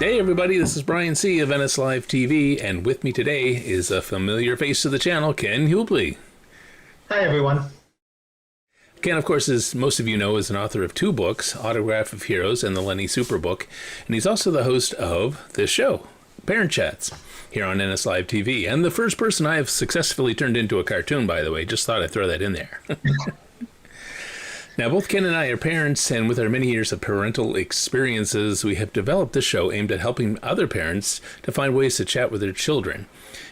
Hey everybody, this is Brian C. of Venice Live TV, and with me today is a familiar face to the channel, Ken Hubley. Hi everyone. Ken, of course, as most of you know, is an author of 2 books, Autograph of Heroes and the Lenny Superbook, and he's also the host of this show, Parent Chats, here on Venice Live TV, and the first person I have successfully turned into a cartoon, by the way. Just thought I'd throw that in there. Now, both Ken and I are parents, and with our many years of parental experiences, we have developed this show aimed at helping other parents to find ways to chat with their children.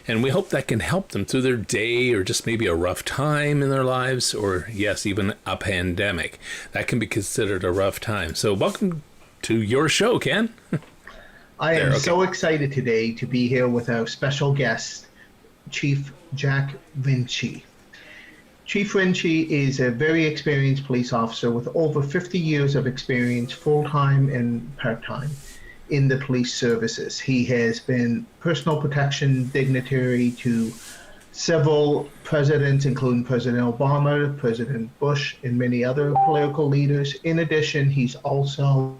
And we hope that can help them through their day or just maybe a rough time in their lives, or yes, even a pandemic. That can be considered a rough time. So welcome to your show, Ken. I am so excited today to be here with our special guest, Chief Jack Rinchich. Chief Rinchich is a very experienced police officer with over 50 years of experience, full-time and part-time, in the police services. He has been personal protection dignitary to several presidents, including President Obama, President Bush, and many other political leaders. In addition, he's also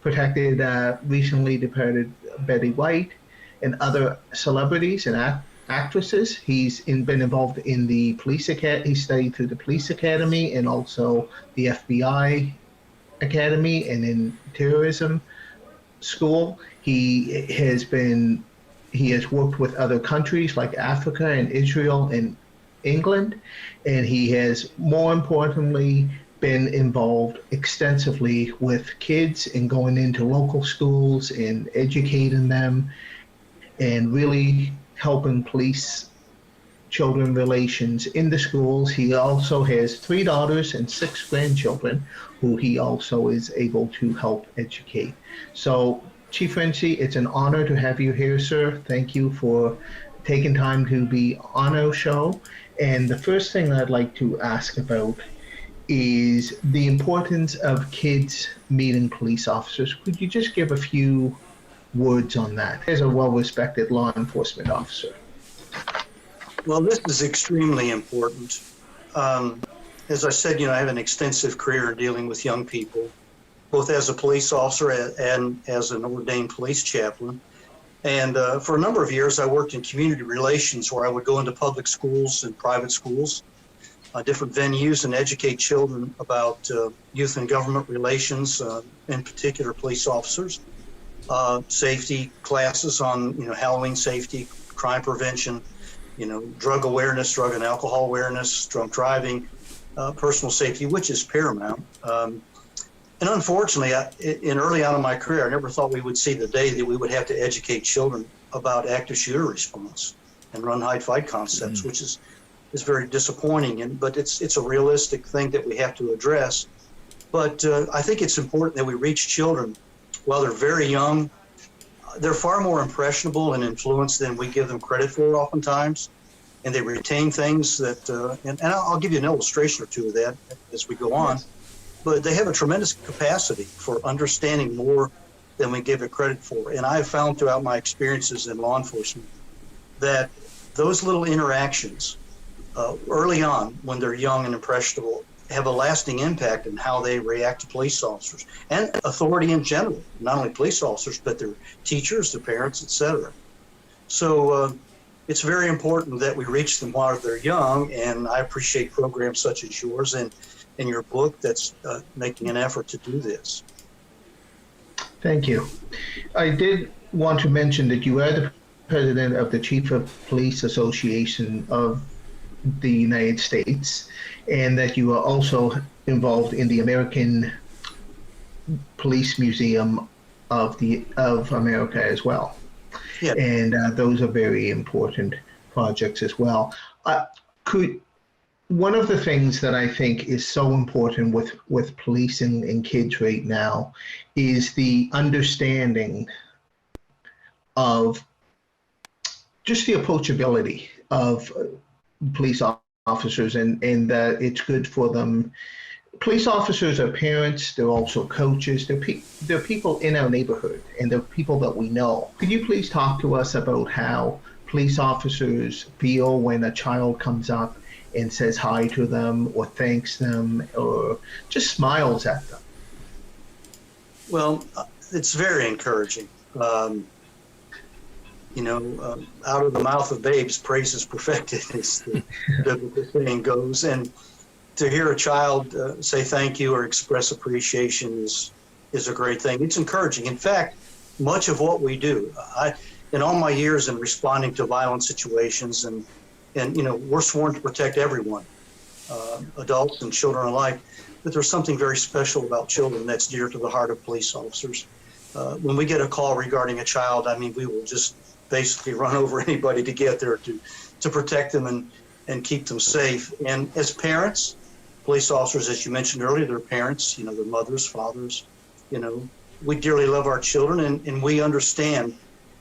protected recently departed Betty White and other celebrities and actresses. He's been involved in the police academy. He studied through the police academy and also the FBI academy and in terrorism school. He has worked with other countries like Africa and Israel and England, and he has, more importantly, been involved extensively with kids and going into local schools and educating them and really helping police children relations in the schools. He also has 3 daughters and 6 grandchildren who he also is able to help educate. So, Chief Rinchich, it's an honor to have you here, sir. Thank you for taking time to be on our show. And the first thing I'd like to ask about is the importance of kids meeting police officers. Could you just give a few words on that as a well-respected law enforcement officer? Well, this is extremely important. As I said, I have an extensive career dealing with young people, both as a police officer and as an ordained police chaplain. And for a number of years, I worked in community relations, where I would go into public schools and private schools, different venues, and educate children about youth and government relations, in particular police officers. Safety classes on, Halloween safety, crime prevention, drug awareness, drug and alcohol awareness, drunk driving, personal safety, which is paramount. And unfortunately, early on in my career, I never thought we would see the day that we would have to educate children about active shooter response and run, hide, fight concepts, which is very disappointing. But it's a realistic thing that we have to address. But I think it's important that we reach children while they're very young. They're far more impressionable and influenced than we give them credit for oftentimes, and they retain things that, and I'll give you an illustration or two of that as we go on, but they have a tremendous capacity for understanding more than we give it credit for. And I've found throughout my experiences in law enforcement that those little interactions early on, when they're young and impressionable, have a lasting impact in how they react to police officers and authority in general, not only police officers, but their teachers, their parents, etc. So it's very important that we reach them while they're young, and I appreciate programs such as yours and your book that's making an effort to do this. Thank you. I did want to mention that you are the president of the Chief of Police Association of the United States, and that you are also involved in the American Police Museum of America as well. Yeah. And those are very important projects as well. One of the things that I think is so important with policing and kids right now is the understanding of just the approachability of police officers, and that it's good for them. Police officers are parents, they're also coaches, they're people in our neighborhood, and they're people that we know. Could you please talk to us about how police officers feel when a child comes up and says hi to them or thanks them or just smiles at them? Well, it's very encouraging. Um, out of the mouth of babes, praise is perfected, as the biblical saying goes. And to hear a child say thank you or express appreciation is a great thing. It's encouraging. In fact, much of what we do, in all my years in responding to violent situations, and we're sworn to protect everyone, adults and children alike, but there's something very special about children that's dear to the heart of police officers. When we get a call regarding a child, we will just basically run over anybody to get there to protect them and keep them safe. And as parents, police officers, as you mentioned earlier, they're parents, they're mothers, fathers, we dearly love our children, and we understand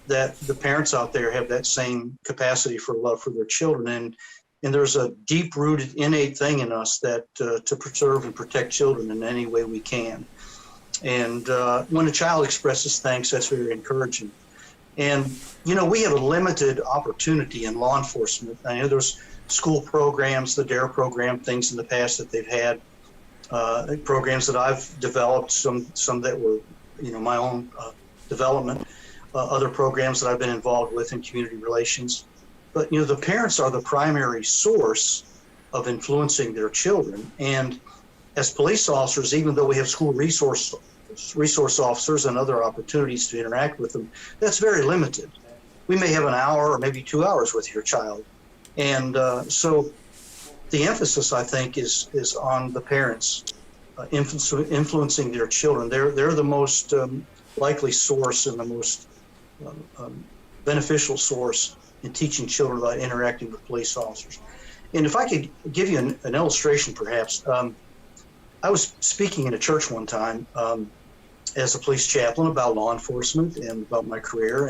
that the parents out there have that same capacity for love for their children. And there's a deep-rooted, innate thing in us that to preserve and protect children in any way we can. And when a child expresses thanks, that's very encouraging. And, we have a limited opportunity in law enforcement. I know there's school programs, the DARE program, things in the past that they've had, programs that I've developed, some that were, my own development, other programs that I've been involved with in community relations. But, the parents are the primary source of influencing their children. And as police officers, even though we have school resource officers and other opportunities to interact with them, that's very limited. We may have an hour or maybe 2 hours with your child. And so the emphasis, I think, is on the parents influencing their children. They're the most likely source and the most beneficial source in teaching children about interacting with police officers. And if I could give you an illustration, perhaps, I was speaking in a church one time as a police chaplain about law enforcement and about my career.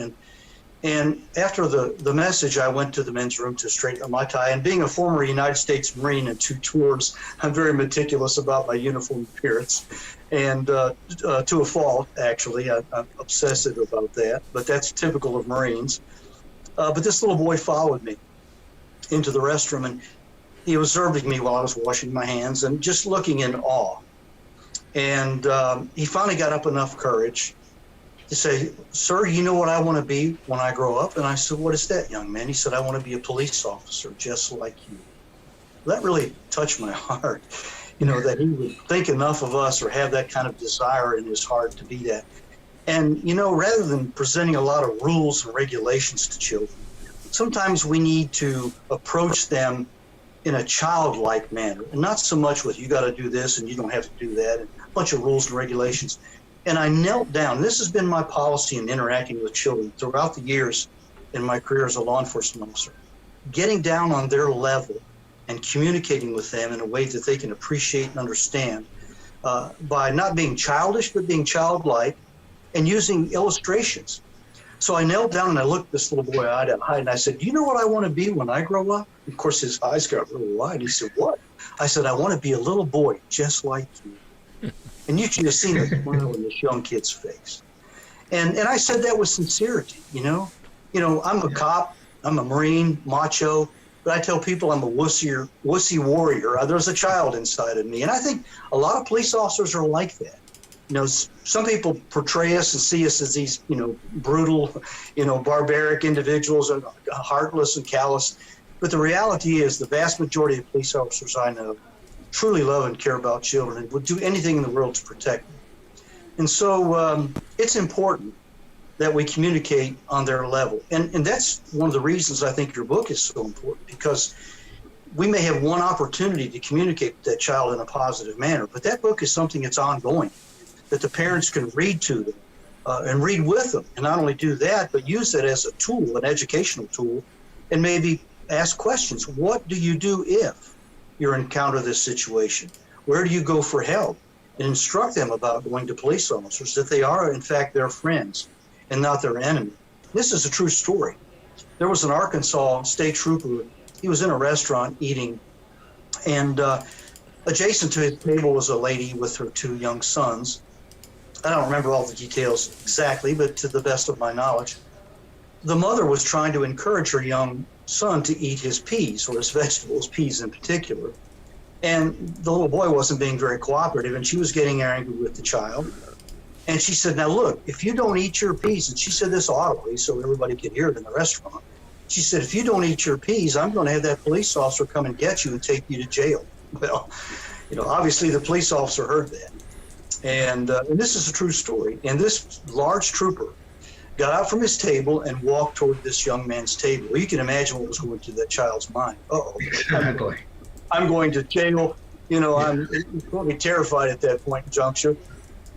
And after the message, I went to the men's room to straighten my tie. And being a former United States Marine and 2 tours, I'm very meticulous about my uniform appearance. And to a fault, actually, I'm obsessive about that. But that's typical of Marines. But this little boy followed me into the restroom, and he observed me while I was washing my hands and just looking in awe. And he finally got up enough courage to say, "Sir, you know what I want to be when I grow up?" And I said, "What is that, young man?" He said, "I want to be a police officer just like you." That really touched my heart, that he would think enough of us or have that kind of desire in his heart to be that. And, rather than presenting a lot of rules and regulations to children, sometimes we need to approach them in a childlike manner, and not so much with, you got to do this and you don't have to do that, and a bunch of rules and regulations. And I knelt down. This has been my policy in interacting with children throughout the years in my career as a law enforcement officer, getting down on their level and communicating with them in a way that they can appreciate and understand by not being childish, but being childlike and using illustrations. So I knelt down and I looked this little boy eye to eye and I said, "Do you know what I want to be when I grow up?" Of course, his eyes got really wide. He said, "What?" I said, "I want to be a little boy just like you." And you should have seen the smile on this young kid's face. And I said that with sincerity, I'm a cop, I'm a Marine, macho, but I tell people I'm a wussy warrior. There's a child inside of me. And I think a lot of police officers are like that. Some people portray us and see us as these, brutal, barbaric individuals, and heartless and callous. But the reality is the vast majority of police officers I know truly love and care about children and would do anything in the world to protect them. And so it's important that we communicate on their level. And that's one of the reasons I think your book is so important, because we may have one opportunity to communicate with that child in a positive manner, but that book is something that's ongoing, that the parents can read to them and read with them. And not only do that, but use it as a tool, an educational tool, and maybe ask questions. What do you do if you encounter this situation? Where do you go for help? And instruct them about going to police officers, that they are, in fact, their friends and not their enemy. This is a true story. There was an Arkansas state trooper. He was in a restaurant eating, and adjacent to his table was a lady with her 2 young sons. I don't remember all the details exactly, but to the best of my knowledge, the mother was trying to encourage her young son to eat his peas, or his vegetables, peas in particular. And the little boy wasn't being very cooperative, and she was getting angry with the child. And she said, now look, if you don't eat your peas, and she said this audibly so everybody could hear it in the restaurant. She said, if you don't eat your peas, I'm going to have that police officer come and get you and take you to jail. Well, obviously the police officer heard that. And this is a true story. And this large trooper got out from his table and walked toward this young man's table. Well, you can imagine what was going through that child's mind. Exactly. I'm going to jail. I'm totally terrified at that point in juncture.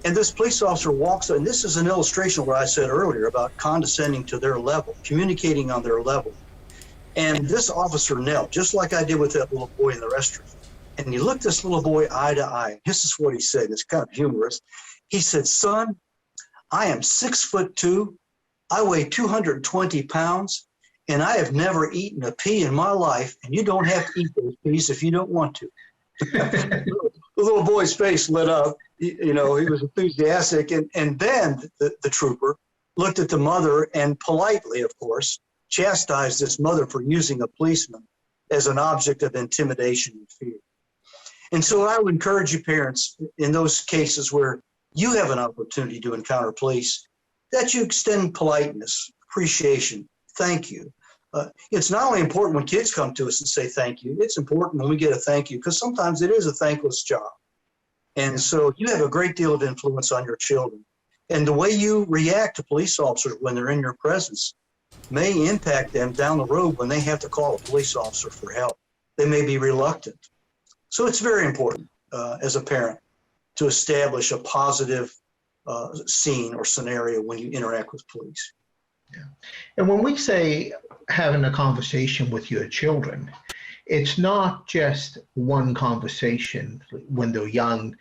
And this police officer walks, and this is an illustration of what I said earlier about condescending to their level, communicating on their level. And this officer knelt, just like I did with that little boy in the restroom. And he looked this little boy eye to eye. This is what he said. It's kind of humorous. He said, son, I am 6'2". I weigh 220 pounds, and I have never eaten a pea in my life, and you don't have to eat those peas if you don't want to. The little boy's face lit up. He was enthusiastic. And then the trooper looked at the mother and politely, of course, chastised this mother for using a policeman as an object of intimidation and fear. And so I would encourage you parents in those cases where you have an opportunity to encounter police, that you extend politeness, appreciation, thank you. It's not only important when kids come to us and say thank you, it's important when we get a thank you, because sometimes it is a thankless job. And so you have a great deal of influence on your children. And the way you react to police officers when they're in your presence may impact them down the road when they have to call a police officer for help. They may be reluctant. So it's very important as a parent to establish a positive scene or scenario when you interact with police. Yeah. And when we say having a conversation with your children, it's not just one conversation when they're young.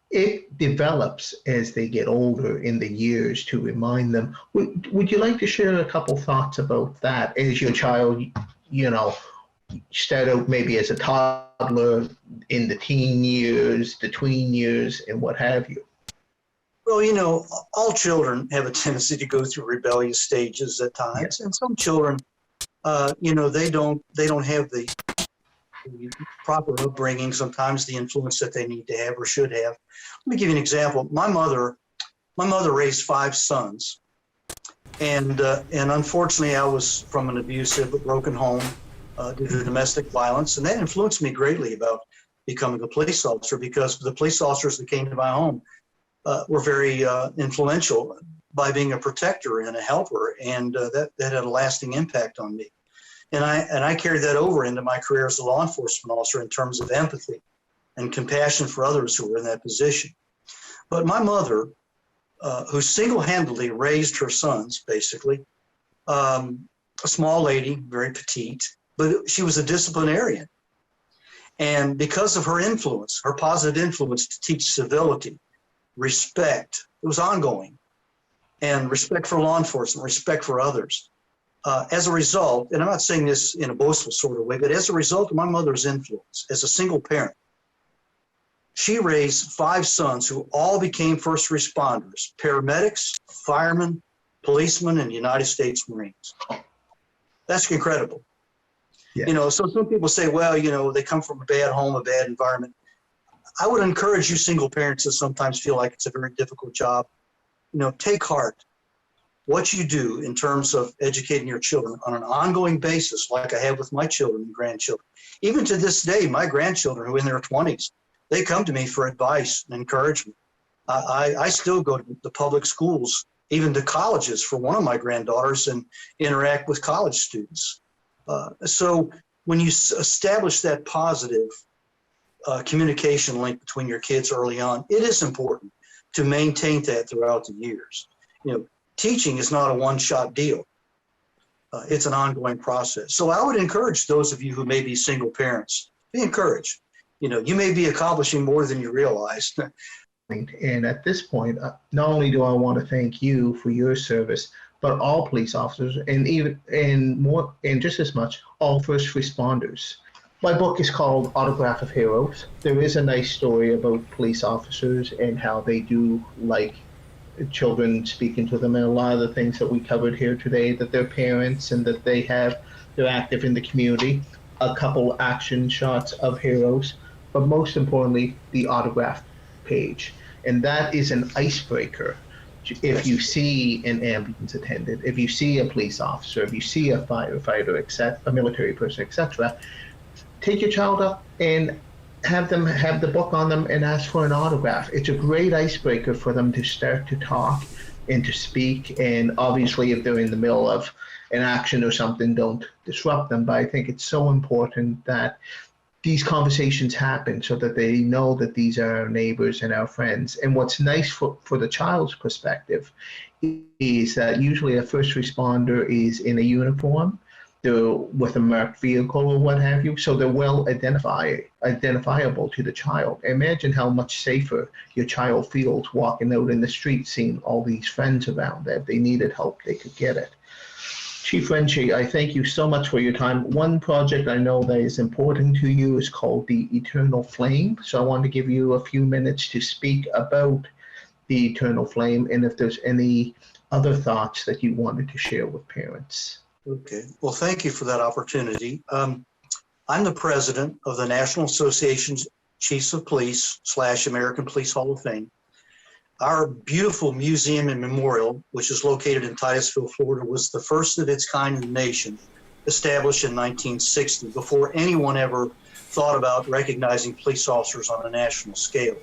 It develops as they get older in the years to remind them. Would you like to share a couple thoughts about that as your child, start out maybe as a toddler, in the teen years, the tween years, and what have you? Well, all children have a tendency to go through rebellious stages at times, and some children, they don't have the proper upbringing, sometimes the influence that they need to have or should have. Let me give you an example. My mother raised 5 sons, and unfortunately, I was from an abusive, broken home due to domestic violence, and that influenced me greatly about becoming a police officer, because the police officers that came to my home were very influential by being a protector and a helper, and that had a lasting impact on me. And I carried that over into my career as a law enforcement officer in terms of empathy and compassion for others who were in that position. But my mother, who single-handedly raised her sons, basically, a small lady, very petite, but she was a disciplinarian. And because of her influence, her positive influence to teach civility, respect, it was ongoing, and respect for law enforcement, respect for others. As a result, and I'm not saying this in a boastful sort of way, but as a result of my mother's influence as a single parent, she raised 5 sons who all became first responders, paramedics, firemen, policemen, and United States Marines. That's incredible. Yeah. So some people say, well, they come from a bad home, a bad environment. I would encourage you single parents that sometimes feel like it's a very difficult job. Take heart. What you do in terms of educating your children on an ongoing basis, like I have with my children and grandchildren. Even to this day, my grandchildren who are in their 20s, they come to me for advice and encouragement. I still go to the public schools, even to colleges for one of my granddaughters, and interact with college students. So when you establish that positive communication link between your kids early on, it is important to maintain that throughout the years. Teaching is not a one-shot deal. It's an ongoing process. So I would encourage those of you who may be single parents, be encouraged. You may be accomplishing more than you realize. And at this point, not only do I want to thank you for your service, but all police officers, and just as much, all first responders. My book is called Autograph of Heroes. There is a nice story about police officers and how they do like children speaking to them, and a lot of the things that we covered here today, that they're parents and that they're active in the community. A couple action shots of heroes, but most importantly, the autograph page. And that is an icebreaker If you see an ambulance attendant, if you see a police officer, if you see a firefighter, a military person, etc., take your child up and have them have the book on them and ask for an autograph. It's a great icebreaker for them to start to talk and to speak. And obviously, if they're in the middle of an action or something, don't disrupt them. But I think it's so important that these conversations happen so that they know that these are our neighbors and our friends. And what's nice for the child's perspective is that usually a first responder is in a uniform, they're with a marked vehicle or what have you, so they're well identifiable to the child. Imagine how much safer your child feels walking out in the street seeing all these friends around that if they needed help, they could get it. Chief Rinchich, I thank you so much for your time. One project I know that is important to you is called the Eternal Flame. So I want to give you a few minutes to speak about the Eternal Flame and if there's any other thoughts that you wanted to share with parents. Okay. Well, thank you for that opportunity. I'm the president of the National Association Chiefs of Police / American Police Hall of Fame. Our beautiful museum and memorial, which is located in Titusville, Florida, was the first of its kind in the nation, established in 1960, before anyone ever thought about recognizing police officers on a national scale.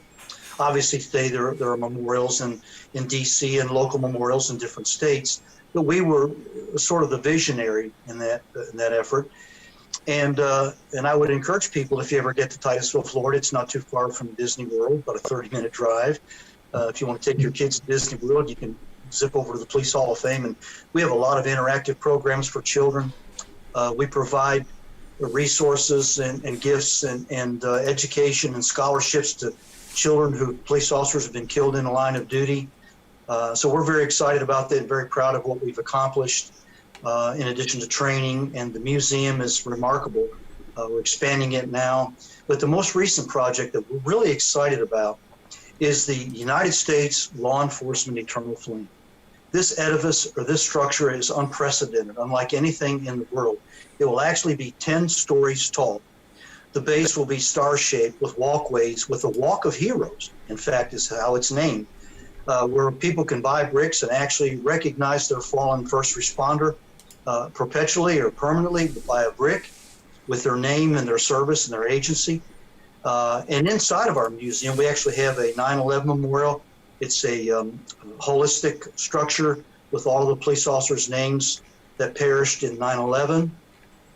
Obviously, today there are memorials in D.C. and local memorials in different states, but we were sort of the visionary in that effort. And I would encourage people, if you ever get to Titusville, Florida, it's not too far from Disney World, about a 30-minute drive. If you want to take your kids to Disney World, you can zip over to the Police Hall of Fame. And we have a lot of interactive programs for children. We provide resources and gifts and education and scholarships to children who police officers have been killed in the line of duty. So we're very excited about that, very proud of what we've accomplished in addition to training. And the museum is remarkable. We're expanding it now. But the most recent project that we're really excited about is the United States Law Enforcement Eternal Flame. This edifice or this structure is unprecedented, unlike anything in the world. It will actually be 10 stories tall. The base will be star-shaped with walkways with a Walk of Heroes, in fact, is how it's named, where people can buy bricks and actually recognize their fallen first responder perpetually or permanently by a brick with their name and their service and their agency. And inside of our museum, we actually have a 9/11 memorial. It's a holistic structure with all of the police officers' names that perished in 9/11.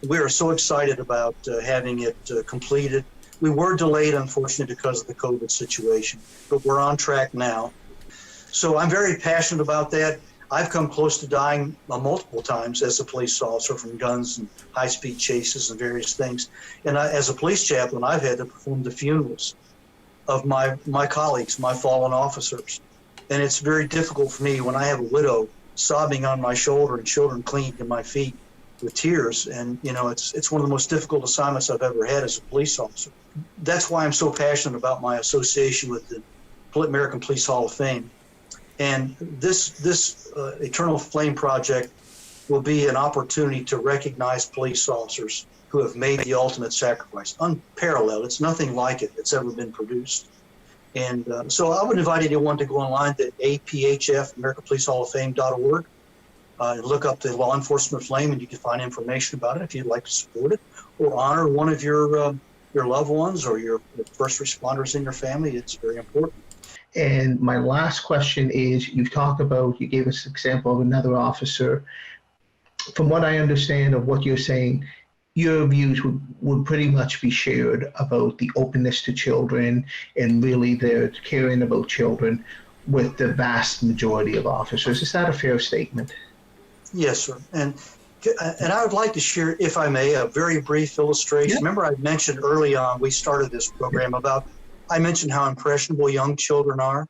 We are so excited about having it completed. We were delayed, unfortunately, because of the COVID situation, but we're on track now. So I'm very passionate about that. I've come close to dying multiple times as a police officer from guns and high-speed chases and various things. And as a police chaplain, I've had to perform the funerals of my colleagues, my fallen officers. And it's very difficult for me when I have a widow sobbing on my shoulder and children clinging to my feet with tears. And, you know, it's one of the most difficult assignments I've ever had as a police officer. That's why I'm so passionate about my association with the American Police Hall of Fame. And this Eternal Flame project will be an opportunity to recognize police officers who have made the ultimate sacrifice, unparalleled. It's nothing like it that's ever been produced. And so I would invite anyone to go online to APHF, AmericanPoliceHallOfFame.org, and look up the Law Enforcement Flame, and you can find information about it if you'd like to support it or honor one of your loved ones or your first responders in your family. It's very important. And my last question is, you gave us an example of another officer. From what I understand of what you're saying, your views would pretty much be shared about the openness to children and really their caring about children with the vast majority of officers. Is that a fair statement? Yes, sir. And I would like to share, if I may, a very brief illustration. Yeah. Remember I mentioned early on, we started this program I mentioned how impressionable young children are.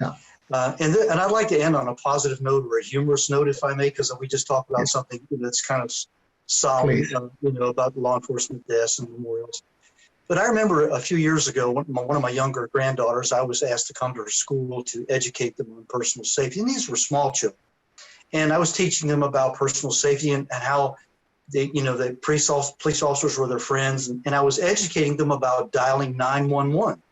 Yeah. And I'd like to end on a positive note or a humorous note, if I may, because we just talked about something that's kind of solid, about law enforcement deaths and memorials. But I remember a few years ago, one of my younger granddaughters, I was asked to come to her school to educate them on personal safety. And these were small children. And I was teaching them about personal safety and how the police officers were their friends. And I was educating them about dialing 911.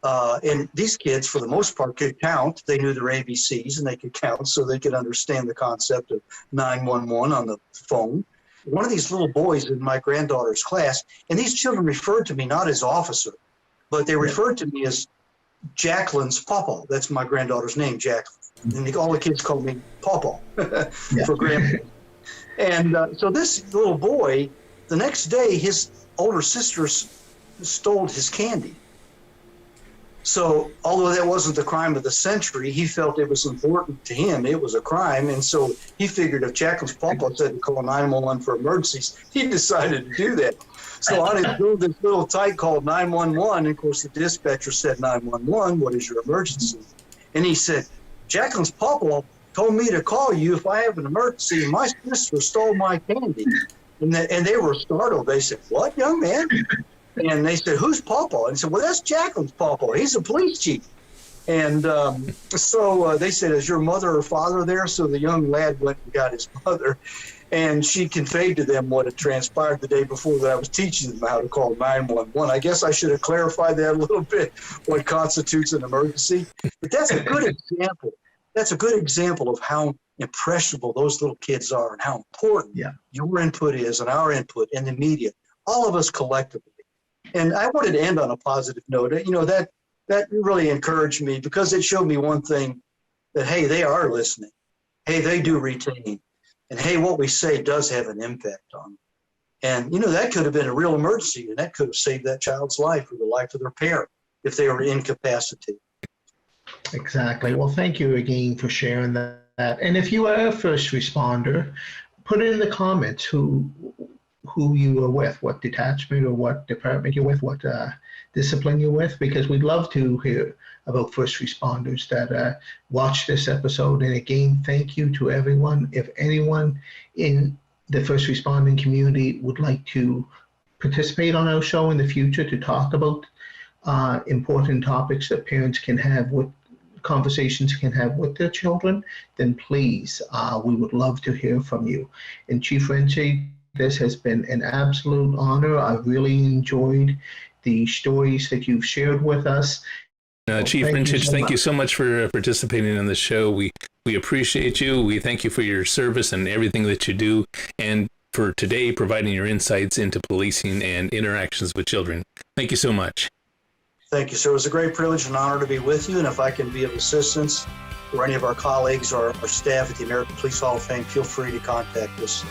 And these kids, for the most part, could count. They knew their ABCs and they could count, so they could understand the concept of 911 on the phone. One of these little boys in my granddaughter's class, and these children referred to me not as officer, but they referred to me as Jacqueline's Pawpaw. That's my granddaughter's name, Jacqueline. And all the kids called me Pawpaw for grandpa. And so this little boy, the next day, his older sister stole his candy. So although that wasn't the crime of the century, he felt it was important to him. It was a crime. And so he figured if Jacqueline's Pawpaw said to call 911 for emergencies, he decided to do that. So on his bill, this little tyke called 911. And of course, the dispatcher said, 911, what is your emergency? And he said, Jacqueline's Pawpaw told me to call you if I have an emergency. My sister stole my candy. And they were startled. They said, what, young man? And they said, who's Pawpaw? And he said, well, that's Jacqueline's Pawpaw. He's a police chief. And so they said, is your mother or father there? So the young lad went and got his mother. And she conveyed to them what had transpired the day before, that I was teaching them how to call 911. I guess I should have clarified that a little bit, what constitutes an emergency. But that's a good example. That's a good example of how impressionable those little kids are and how important your input is and our input in the media, all of us collectively. And I wanted to end on a positive note. You know, that really encouraged me, because it showed me one thing, that, hey, they are listening. Hey, they do retain. And hey, what we say does have an impact on them. And, you know, that could have been a real emergency, and that could have saved that child's life or the life of their parent if they were incapacitated. Exactly. Well, thank you again for sharing that. And if you are a first responder, put it in the comments who you are with, what detachment or what department you're with, what discipline you're with, because we'd love to hear about first responders that watch this episode. And again, thank you to everyone. If anyone in the first responding community would like to participate on our show in the future to talk about important topics that parents can have, with conversations can have with their children, then please, we would love to hear from you. And Chief Rinchich, this has been an absolute honor. I've really enjoyed the stories that you've shared with us. Chief Rinchich, thank you so much for participating on the show. We appreciate you. We thank you for your service and everything that you do, and for today providing your insights into policing and interactions with children. Thank you so much. Thank you, sir. It was a great privilege and honor to be with you. And if I can be of assistance for any of our colleagues or our staff at the American Police Hall of Fame, feel free to contact us.